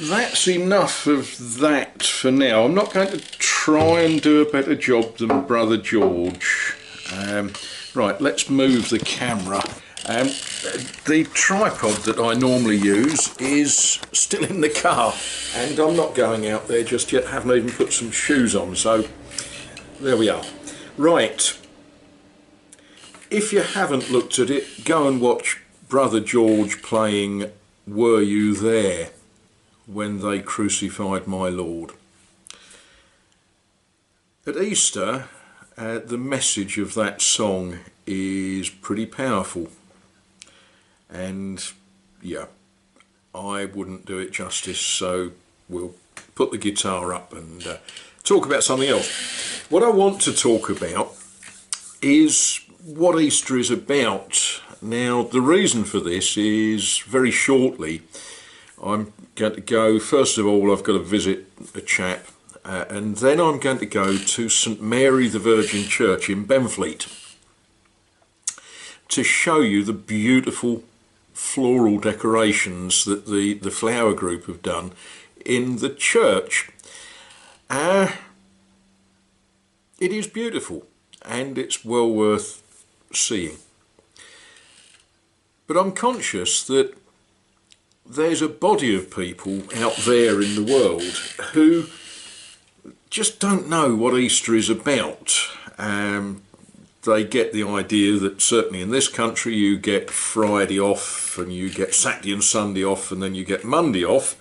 that's enough of that for now. I'm not going to try and do a better job than Brother George. Right, let's move the camera. The tripod that I normally use is still in the car, and I'm not going out there just yet, haven't even put some shoes on, so there we are. Right, if you haven't looked at it, go and watch Brother George playing Were You There When They Crucified My Lord. At Easter, the message of that song is pretty powerful, and yeah, I wouldn't do it justice, so we'll put the guitar up and talk about something else. What I want to talk about is what Easter is about. Now, the reason for this is, very shortly, I'm going to go, first of all, I've got to visit a chap, and then I'm going to go to St Mary the Virgin Church in Benfleet to show you the beautiful floral decorations that the flower group have done in the church. It is beautiful and it's well worth seeing. But I'm conscious that there's a body of people out there in the world who just don't know what Easter is about. They get the idea that certainly in this country you get Friday off and you get Saturday and Sunday off and then you get Monday off.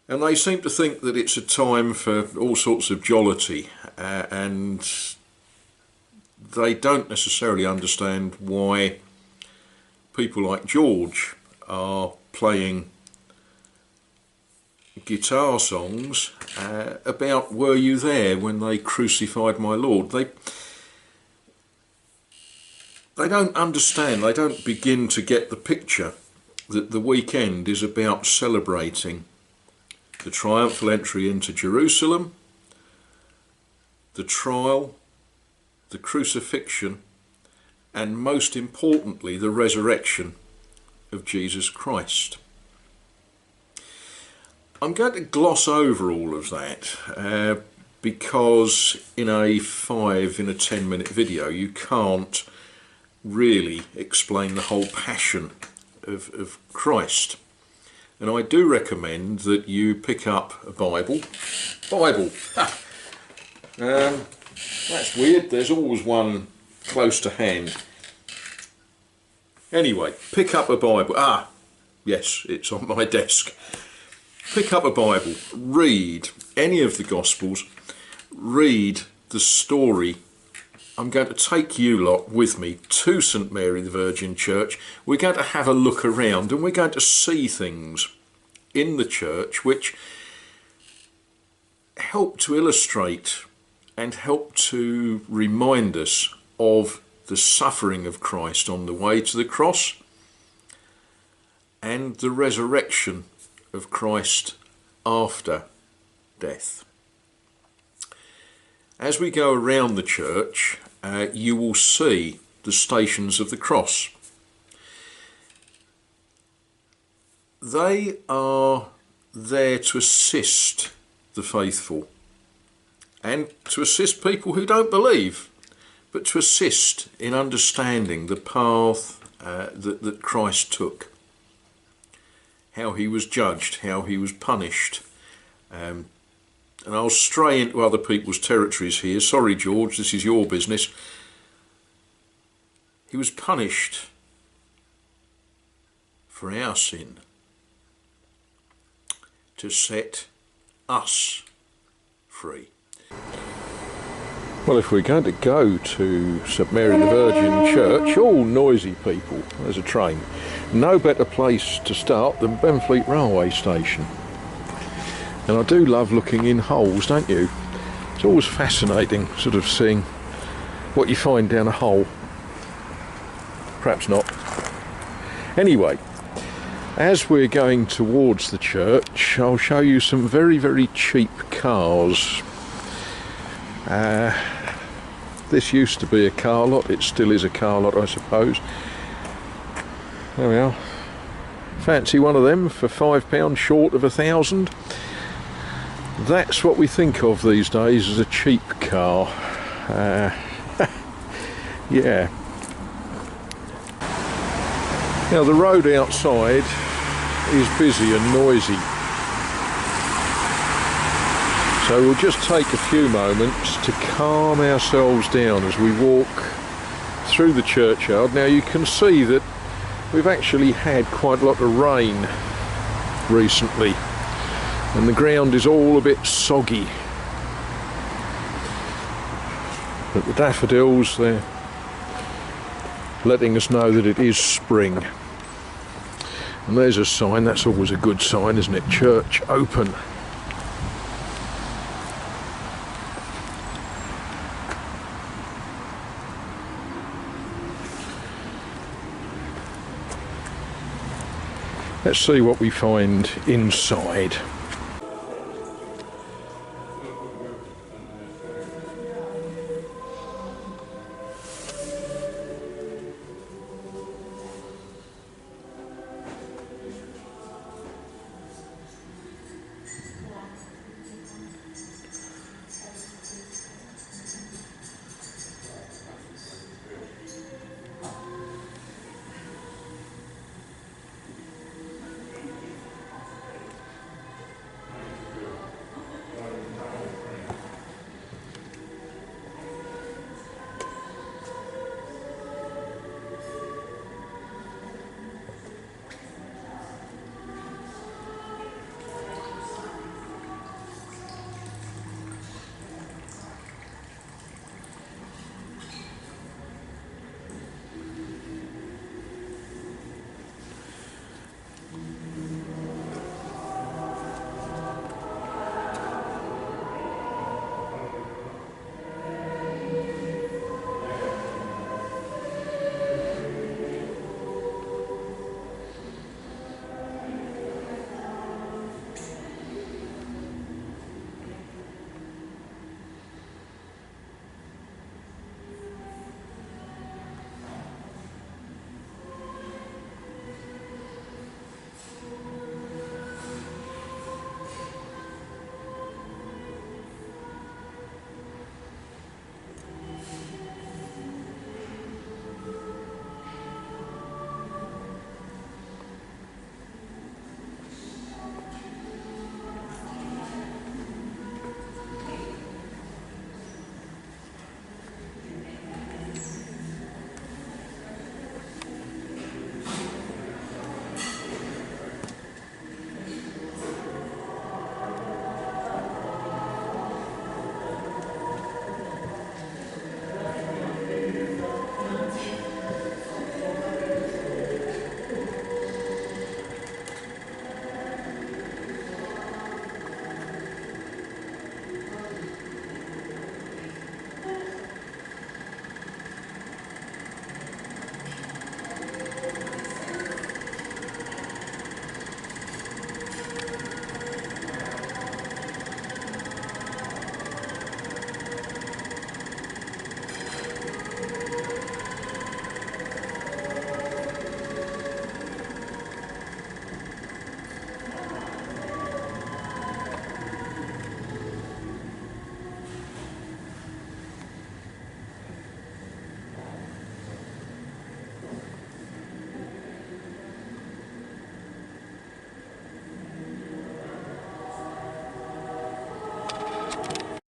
And they seem to think that it's a time for all sorts of jollity, and they don't necessarily understand why people like George are playing guitar songs about Were You There When They Crucified My Lord. They don't understand, they don't begin to get the picture that the weekend is about celebrating the triumphal entry into Jerusalem, the trial, the crucifixion, and most importantly the resurrection of Jesus Christ. I'm going to gloss over all of that because in a 10-minute video you can't really explain the whole passion of Christ. And I do recommend that you pick up a Bible. That's weird, there's always one close to hand. Anyway, pick up a Bible. Yes, it's on my desk. Pick up a Bible, read any of the Gospels, read the story. I'm going to take you lot with me to St Mary the Virgin Church. We're going to have a look around and we're going to see things in the church which help to illustrate and help to remind us of the suffering of Christ on the way to the cross and the resurrection of Christ after death. As we go around the church, you will see the Stations of the Cross. They are there to assist the faithful and to assist people who don't believe, but to assist in understanding the path that Christ took, how he was judged, how he was punished. And I'll stray into other people's territories here. Sorry, George, this is your business. He was punished for our sin to set us free. Well, if we're going to go to St Mary the Virgin Church, all noisy people, there's a train. No better place to start than Benfleet railway station. And I do love looking in holes, don't you? It's always fascinating sort of seeing what you find down a hole. Perhaps not. Anyway, as we're going towards the church, I'll show you some very, very cheap cars. This used to be a car lot, it still is a car lot, I suppose. There we are. Fancy one of them for £5 short of 1,000. That's what we think of these days as a cheap car. Yeah. Now the road outside is busy and noisy, so we'll just take a few moments to calm ourselves down as we walk through the churchyard. Now you can see that we've actually had quite a lot of rain recently, and the ground is all a bit soggy. But the daffodils, they're letting us know that it is spring. And there's a sign, that's always a good sign, isn't it? Church open. Let's see what we find inside.